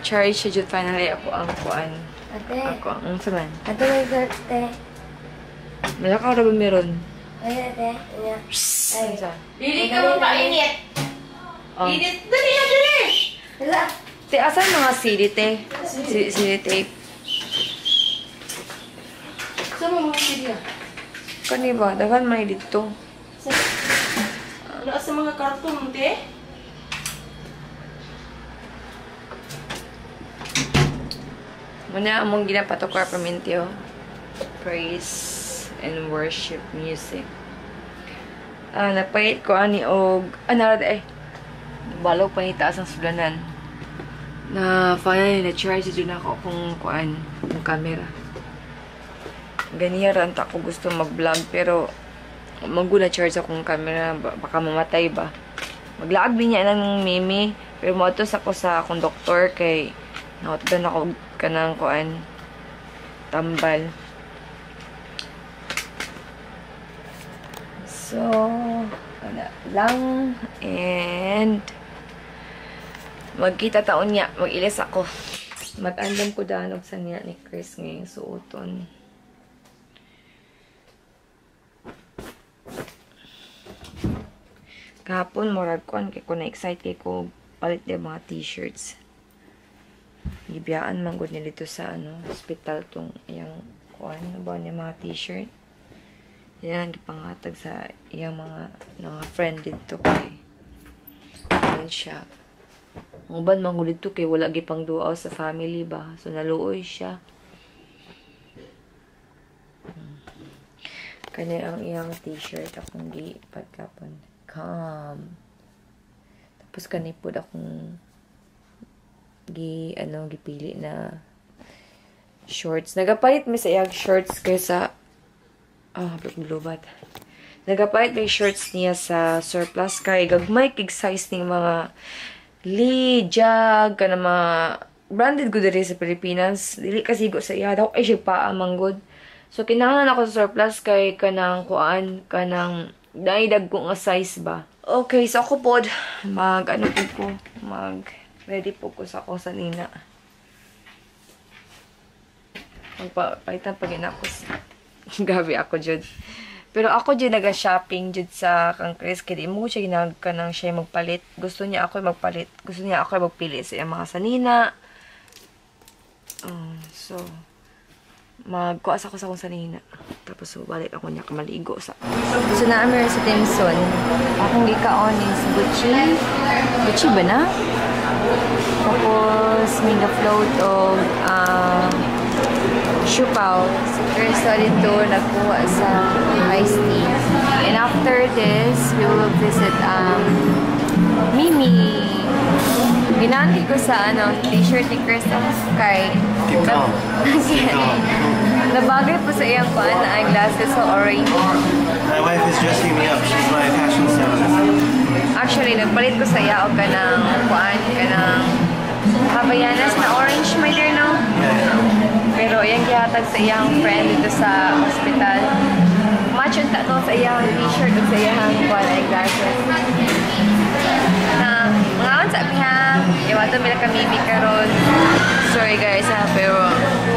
Charge siya dyan finally ako ang kuan. Ate. Ako ang saman. Ate, may birthday. Malakaw na ba meron? Ay, ate. Iya. Ay. Dili ka mo painit. Oh. Init. Dali na, dali! Wala. Te, asan mga CD, te? CD tape. Saan mo mga silya? Kani ba? Dagan may dito. Wala sa mga karton, te? Muna among ginapato ko Arpamentio. Praise and worship music. Napahit ko ani og narad balo pa ni taas ang sulanan. Na finally na-charge dyan ako kung kuan yung camera. Ganiyaran ta ako gusto mag-vlog pero maguna charge akong camera baka mamatay ba. Maglaag din niya ng mimi pero motos ako sa akong doktor kay nautdan ako kanang kuan tambal. So, wala lang and magkita taon niya, mag-ilis ako. Mag-andam ko danog sa niya ni Chris ngayong suoton. Kahapon, morag kon kay ko na-excite kay ko palit na mga t-shirts. Gibiyaan man gud nila dito sa hospital tong iyang kuan ba ni mga t-shirt. Yan gipangatag sa iyang mga friend dito kay kuan siya. Uban man gud dito kay wala gipang duaw sa family ba. So naluoy siya. Kani ang iyang t-shirt akong gi pagkapon. Calm. Tapos kani pud akong gipili na shorts. Nagapalit mi sa iyang shorts kaysa blubat. Nagapalit may shorts niya sa surplus kay gagmay kig size ning mga Lee, Jag, kana mga branded good diri sa Pilipinas. Dili kasigo sa iya daw ay siya pa manggod. So kinahanglan ako sa surplus kay kanang kuan kanang daidag ko nga size ba. Okay, so ako pod ready po ko sa ako sa nina. Magpapaitan pag inakos. Gabi ako dyan. Pero ako dyan naga-shopping dyan sa kang Chris. Kaya di mo siya ginagka nang siya magpalit. Gusto niya ako magpalit. Gusto niya ako magpili sa mga sanina. So, magkuas ako sa akong sanina. Tapos balik ako niya kamaligo sa. So, na-amir sa Timson. Akong gikaon is Gucci. Gucci ba na? Tapos, may na-float o Shupaw. Si Chris dito nagkuha sa iced tea. And after this, we will visit Mimi. Ginanti ko sa t-shirt ni Chris kay Keep calm. Nabagay po sa iyang kuan na eyeglasses sa orange. My wife is dressing me up. She's my fashion stylist. Actually, nagpalit ko sa iya o kanang kuan, kanang Havayanas na orange, my dear, no? Pero yung gihatag sa iyang friend dito sa hospital. Match yung tato sa iyang t-shirt at sa iyang kuan eyeglasses. Na, mga on sabi ha, iwato mila kami karon. Sorry guys ha, pero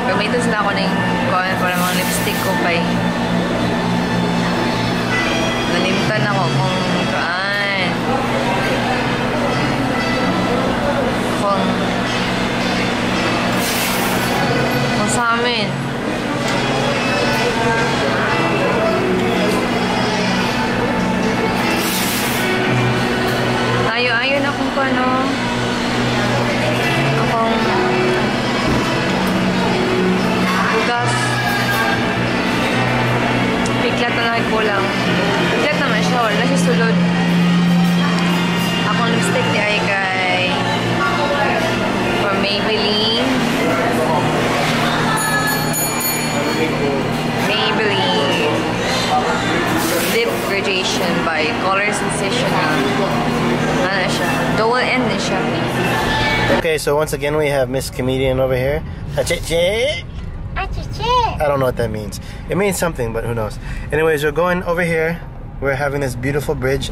gamitin sila ako ng kuan para mga lipstick ko pa eh. Nalimtan ako kung kuan. Kung sa amin. Ayo na kung ano. Akong bugas. Piklat na nagkulang. Piklat naman siya. Wala siya sulod. Akong lipstick di ay kay from Maybelline. Lip Gradation by Color Sensational. Ano siya? Double N na siya. Okay, so once again we have Miss Comedian over here. Achiche! I don't know what that means. It means something, but who knows. Anyways, we're going over here. We're having this beautiful bridge.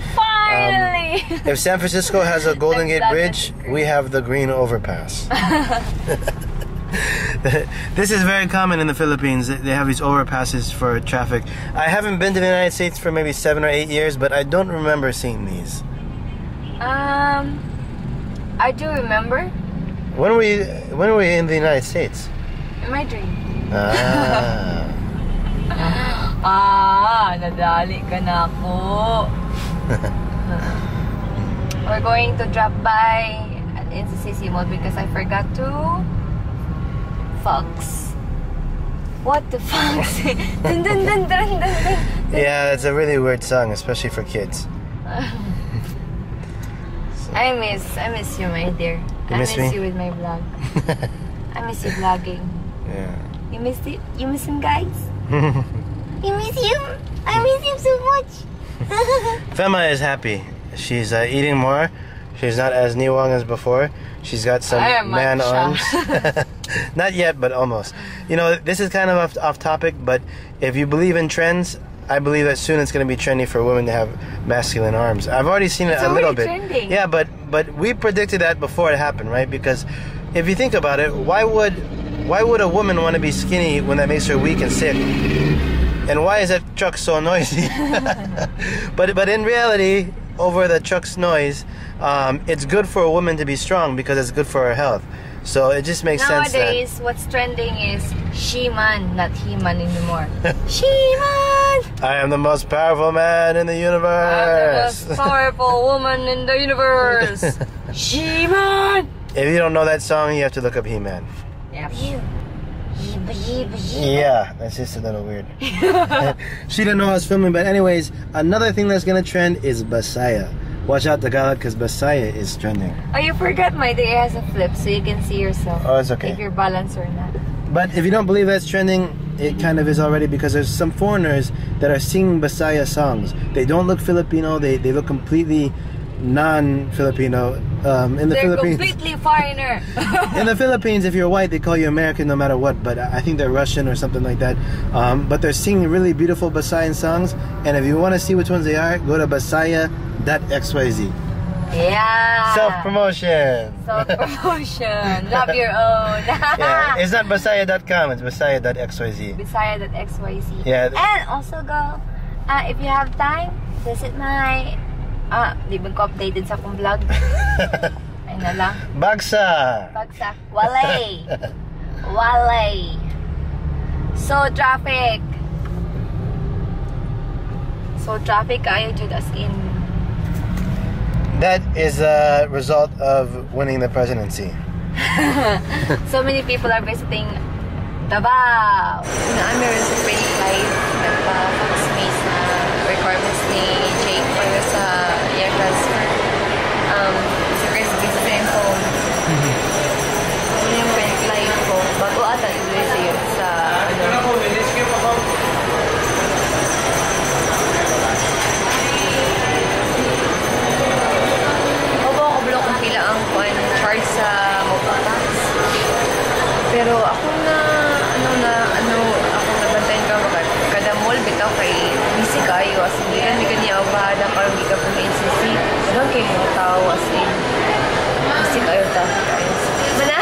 Finally! If San Francisco has a Golden Gate Bridge, we have the Green Overpass. This is very common in the Philippines. They have these overpasses for traffic. I haven't been to the United States for maybe 7 or 8 years, but I don't remember seeing these. I do remember. When were you in the United States? In my dream. Nadali ka na ako. We're going to drop by at NCCC Mall because I forgot to fox. What the fox? Dun, dun, dun, dun, dun, dun. Yeah, it's a really weird song, especially for kids. I miss you, my dear. You miss me? You with my vlog. I miss you vlogging. Yeah. You miss it? You miss him, guys? You miss him? I miss him so much. Fema is happy. She's eating more. She's not as niwang as before. She's got some man arms. Not yet, but almost. You know, this is kind of off topic, but if you believe in trends, I believe that soon it's going to be trendy for women to have masculine arms. I've already seen it a little bit. Trending. Yeah, but we predicted that before it happened, right? Because if you think about it, why would a woman want to be skinny when that makes her weak and sick? And why is that truck so noisy? but in reality, over the truck's noise, it's good for a woman to be strong because it's good for her health. So it just makes sense that nowadays, what's trending is she-man, not he-man anymore. She-man! I am the most powerful man in the universe. I'm the most powerful woman in the universe. She-man! If you don't know that song, you have to look up He-Man. Yep. Yeah, that's just a little weird. She didn't know I was filming, but anyways, another thing that's gonna trend is Bisaya. Watch out, Tagalog, because Bisaya is trending. Oh, you forgot my day has a flip so you can see yourself. Oh, it's okay. If you're balanced or not. But if you don't believe that's trending, it kind of is already, because there's some foreigners that are singing Bisaya songs. They don't look Filipino, they look completely non-Filipino. In the They're Philippines, completely foreigner. in the Philippines, if you're white, they call you American no matter what, but I think they're Russian or something like that. But they're singing really beautiful Bisayan songs, and if you want to see which ones they are, go to Bisaya.xyz. Yeah. Self-promotion. Self-promotion. Love your own. Yeah, it's not Bisaya.com, it's Bisaya.xyz. Bisaya.xyz. Yeah. And also go, if you have time, visit my, di ba ko updated sa akong vlog? Ayun na lang. Bagsa. Bagsak. Walay. Walay. So traffic. So traffic kayo jud as in. That is a result of winning the presidency. So many people are visiting Davao. Na-meron sa free flight nagpa-fox space na requirements ni Jake para sa air transfer. Si Chris busy sa yung phone. Ano yung free flight ko? Bago ata ito sa charge sa Mopapax. Pero ako ako nabantayan ka kada mall bitaw kay busy kayo as in hindi niya bahada para hindi ka po may NCC. Doon kayo mga tao as in busy kayo guys. Mana?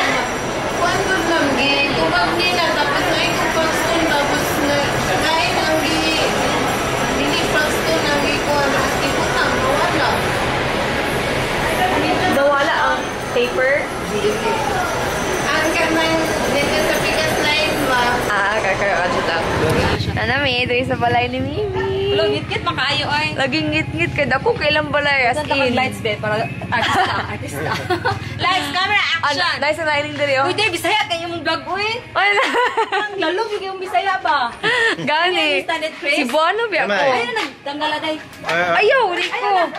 Kuan good lang gid. Tubag nila tapos ay paston tapos na kain ang dili paston ang ikuan kasi putang wala. Nawala ang paper. Ang kaman dito sa bigas line ba? Kakaraon siya ta. Nanami, ito sa balay ni Mimi. Lo git-git makaayo ay. Laging ngit-ngit ka. Dako kailang balay as in. Lights be para artista. Lights, camera, action. Nice ang lighting dali oh. Uy, day Bisaya kayo mong vlog uy. Wala. Ang lalog yung Bisaya ba? Gani. Standard Si phrase. Buano biya ko. Ay nagtanggala day. Ayaw, ulit ko.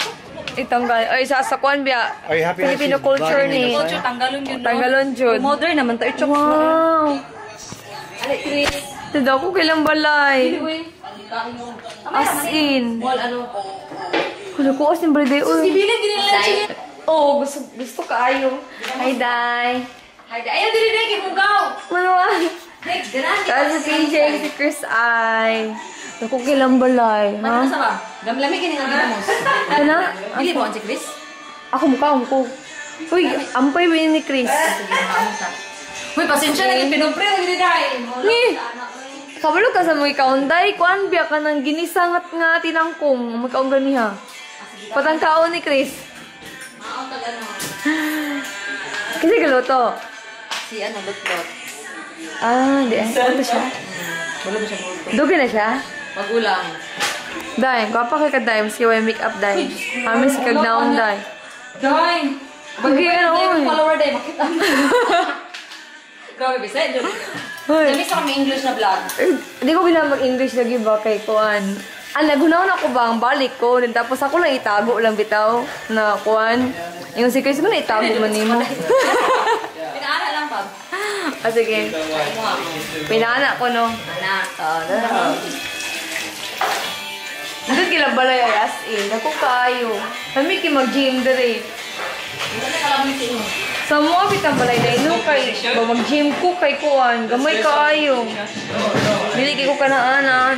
Itanggal. Ay, sasakuan biya. Are you happy that Filipino she's culture vlogging ni. Culture tanggalon yun. no? Tanggalon jud. Modern naman tayo chok. Wow. Ali Chris. Tada ko kailang balay. Uy. As in. Mall ano? Kulo ko as in birthday. Uy. Sibilan din nila siya. Oh, gusto kaayo. Hi, Day. Hay ayaw dili dai gibugaw. Manawa. Next grande. Tapos si PJ, si Chris I. Dako kilang balay, ha? Ano sa ba? Gamlamig ini nga ginamos. Ano? Dili mo si Chris? Ako mukha ko. Uy, ampay ba yun ni Chris? Uy, pasensya na pinupre na gini dai. Ni! Kabalo ka sa mga kaunday, kuan biya ka ng ginisangat nga tinangkong. Magkaong ganiha. Patangkaon ni Chris. Mao tag ano. Kasi galuto. Si ano lutlot. Ah, di. Ano siya? Wala ba siya lutlot? Dugi na siya? Magulang. Day, kwapa kay ka day, maski way make up day. Amin si kagnaong day. Dai. Dugi na oy. Follower day makita. Grabe bisa dito. Hoy. Dami sa kami English na vlog. Di ko bilang mag-English lagi ba kay kuan. Nagunaw na ko ba ang balik ko, then tapos ako lang itago lang bitaw na kuan. Yung si Chris ko na itago man nimo. Pinaana lang pag. Ah, sige. Pinana ko no. Anak. Nandun kila balay ay as in. Ako kayo. Kami ki mag-gym dere. Hindi na kalamin si inyo. Sa mga bitang balay na ino kay mag-gym ko kay kuan. Gamay kaayo. Dili kay ko ana.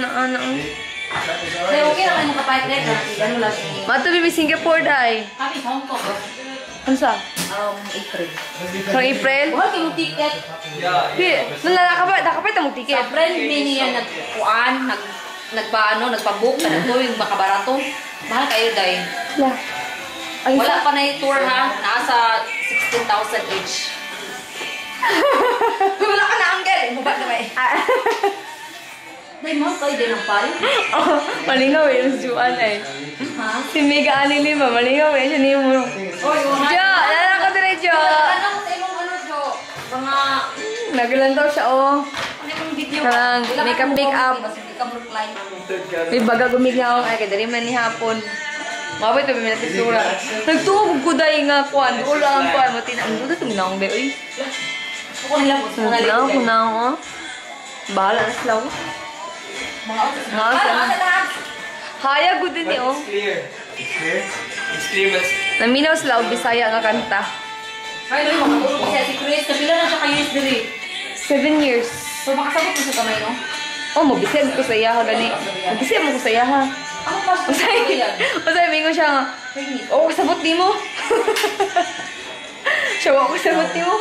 Hey, okay lang yung kapait na ano lang. Mato bibi Singapore day. Kami sa Hong Kong. Ano sa? April. From April? Buhay kayo ticket. Nakapay ta mo ticket. Sa friend ni niya nagkuan, nagpa-book ka na to, yung makabarato. Mahal kayo dahil. La. Ay, Wala pa na yung tour ha, nasa 16,000 each. Wala ka na angel, mubag na ba eh. Dahil mahal kayo din ang pari. Oh, malingaw eh, yung Juan eh. Ha? Si Mega Ani Lima, malingaw eh, siya niyo mo. Oy, Jo, lala ko dire, Jo. Ano ko sa imong ano, Jo? Mga... Naglantaw siya, oh. Ano yung video? Karang, Ilang makeup, mo, makeup. Basta makeup reply. May baga gumignaw, ay, kadali man ni hapon. Mabay ito, may natisura. Nagtuhog ko dahil nga, kuan. Ulang ang kuan, matina. Ang duda itong naong be, uy. Ako nila mo, mga ligo. Kunaw, oh. Bahala na sila, oh. Mga Nga, sa Haya, good din eh, oh. It's clear, but Naminaw sila, og Bisaya nga kanta. Ay, no, makatulog kasi si Chris. Kapila na siya kayo diri. 7 years. So, makasabot mo sa kamay, no? Oh, mabisag ko sa iya ha, gani. Mabisag mo ko sa iya ha. Ako pa siya. Masay, mingo siya nga. Oo, sabot di mo. Siya, ako sabot di mo.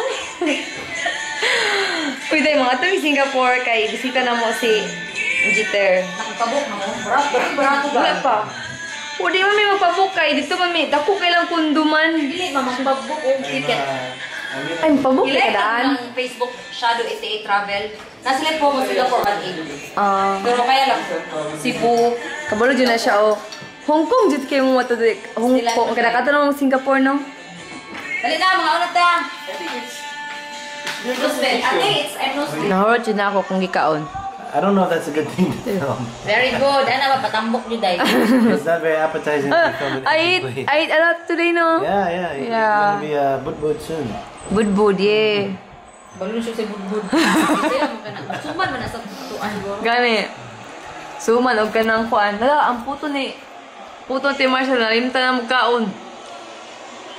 Uy, dahil mga ito, Singapore, kay bisita na mo si Jeter. Nakapabok na mo. Barato ba? Wala pa. O, di mo may magpabook kay. Dito kami, dako kailang kunduman. Dili, mamagpabok o ticket. Ay, magpabook Ilike ka daan. ng Facebook, Shadow 88 Travel. Naselect po mo sila for 1.8. Ah, Pero kaya lang, Cebu. kabalo dyan na siya, oh. Hong Kong, dito kayo mo matudik. Hong Kong, kadakata naman Singapore, no? Dali na, mga unat na. Roosevelt. Ate, I'm Roosevelt. Nahurot dyan na ako kung gikaon. I don't know if that's a good thing to film. Very good. Ano ba, patambok nyo dahil. It's not very appetizing to film it. I ate a lot today, no? Yeah, yeah. You're Yeah. gonna be boot soon. Budbud, yeah. Balon siya sa budbud. Kaya mo ka na. Suman mo na sa tuan. Gani. Suman, og ka ng kuan. Hala, ang puto ni... Puto ni Marshall, nalimta na magkaon.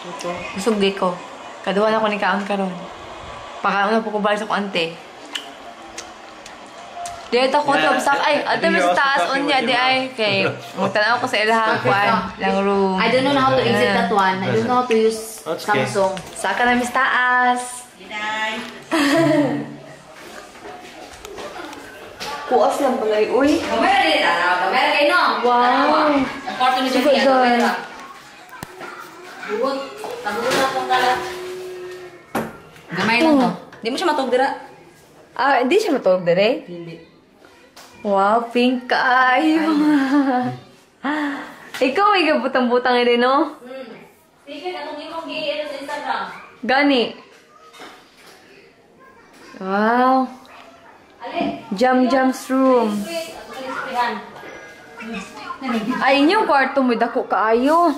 Puto? Busog di ko. Kaduhan ako ni kaon karon. Pakaon na po ko balik sa kuante. Di ito ko to. Sak, ay, ato I think may you're sa also taas talking unya, with di your ay. mouth. Kay, magtanaw ko sa ilahang kuan. Lang room. I don't know how to exit that one. I don't know how to use That's okay. Samsung. Saka na mis taas. Kuas lang pala eh. Uy. Kamera din. Kamera kayo, no? Wow. Ang kwarto ni Super Jenny. good. Kamera. Bugot. Tabugot na itong kalat. Gamay lang to. Di mo siya matog dira. Ah, hindi siya matulog dere? Hindi. Wow, pink kayo. Ikaw may gabutang-butang rin, no? Sige, atong imong gi-ano sa Instagram. Gani. Wow. Ali. Jam-jam's room. Chris, atong kalisprihan. Ay, inyong kwarto mo dako kaayo.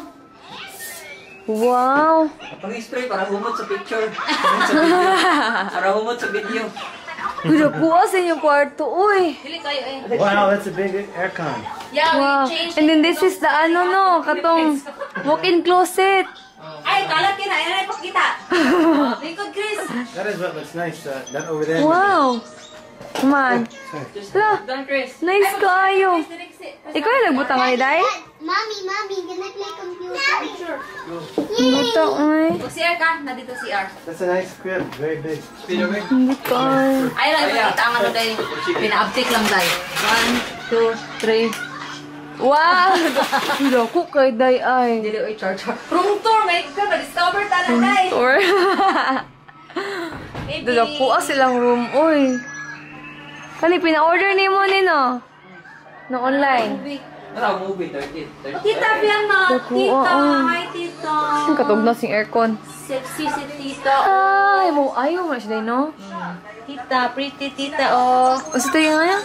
Wow. pang-spray para humot sa picture. Para humot sa video. Kuha sa inyong kwarto, uy. Dili kayo eh. Wow, that's a big aircon. Yeah, Wow. we changed And then this is the ano, no? Katong walk-in closet. Ay, kalat yun na. Yan ay pakita. Likod, Chris. That is what looks nice. That over there. Wow. Come on. Hala, Done, Chris. nice kayo. Ikaw yung nagbutang ay, Day? Mommy, can I play computer? Butang ay. CR ka, nandito CR. That's a nice crib, very big. Hindi ka ay. Ay lang, ipakita ang ano dahil pina-uptake lang dahil. 1, 2, 3. Wow! Hila ko kay Day ay. Dili, oy, char. Room tour, may ka, na-discover tanan dahil. Or, dala po silang room, oy. Kani, pina-order ni mo ni, no? No, online. Ano, movie, 13. Tita, biyan na. Tita, hi tita. Katog na sing aircon. Sexy si tita. Ay, mo ayaw mo na siya, no? Tita, pretty tita, oh. O, sa tayo nga yan?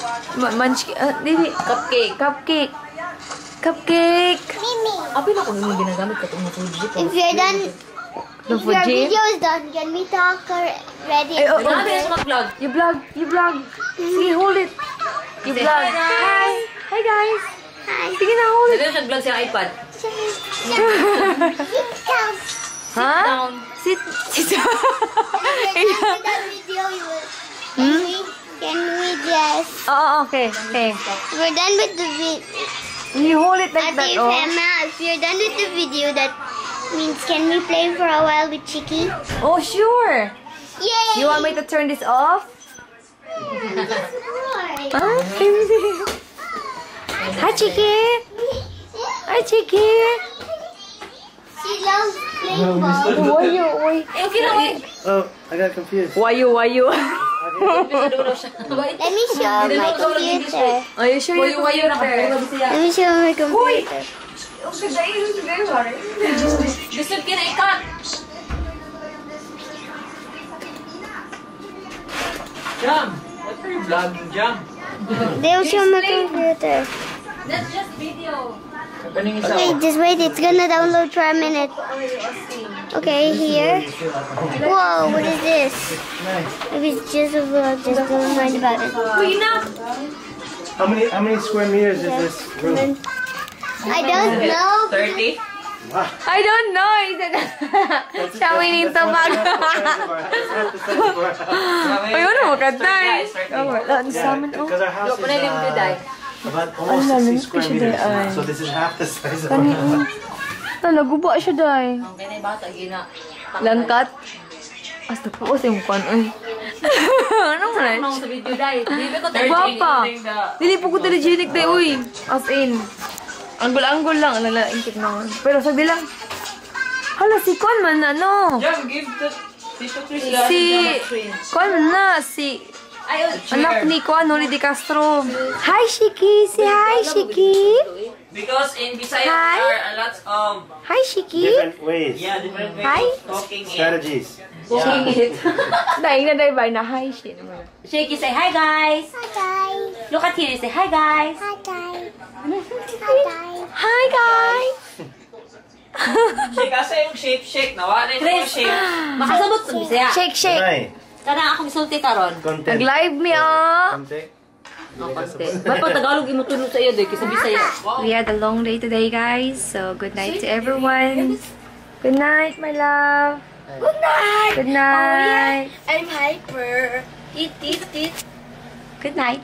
Munchki, dili. Cupcake. Cupcake. Cupcake. Abi na kung yung ginagamit ka itong Fuji ko. If you're done, The if your Fuji. video is done, can we talk already? Ay, oh, Grabe na mag-vlog. You vlog. You vlog. Sige, hold it. You Say vlog. hi, guys. Hi. Hi, guys. Hi. Sige na, hold it. Sabi mo nag-vlog sa iPad. Ha? Down. Sit. If you're done with that video, you will. Can we just? Oo, okay. Okay. If we're done with the video. You hold it like that, Ate oh. Emma, if you're done with the video, that means can we play for a while with Chicky? Oh, sure. Yay! You want me to turn this off? Hi. Ah, hindi. Hi, Chiki. Hi, Chiki. She loves playing ball. Why you? Why? Eh, okay lang, eh. Oh, I got confused. Why you? Let me show my computer. Are you sure you Wayo na computer? Let me show my computer. Gusto ka na ikat. Jam! What are you vlogging, Jam? They'll show my computer. That's just video. Kaning isa Okay, just wait. It's gonna download for a minute. Okay, here. Whoa, what is this? Maybe it's just a vlog. Just don't mind about it. Uy na. How many square meters is this room? I don't know. 30? I don't know. He said, siya winning tabag. Ay, ano mo katay? Because our house Wala yung is day. about almost 60 square meters. So this is half the size of our house. Talaguba siya, day. Ang ganay bata, gina. Langkat. Hasta po kasi yung kwan, ay. Ano mo na? Ano sa video, day? Hindi ko Guwapa. Dili po ko telegenic, day, uy. As in. Anggol-anggol lang. Alala, ingkit naman. Pero sabi lang, hala, si Kwan man na, no? Jam, give the Tito Chris Si, Kwan man na, si, Ay, anak ni Kwan, Noli de Castro. Hi, Shiki. Say hi, Shiki. Because in Bisaya Hi. there are a lot of Hi, Shiki. Different ways, different ways Hi. of talking and strategies. Daing na, day, ba? Na hi, shit. Shaky, say hi, guys. Hi, guys. Look at here, say hi, guys. Hi, guys. Hi, guys. Hi, guys. shake kasi yung shake nawa na yung Chris, shake. makasabot sa Bisaya. Shake, shake. Right. Kana akong isulti karon. Content. Nag-live me, oh. Content. Ba't pag Tagalog yung matulog sa iyo, doy, kasi Bisaya. We had a long day today, guys. So, good night to everyone. Good night, my love. Good night. Good night. I'm hyper. Eat. Good night.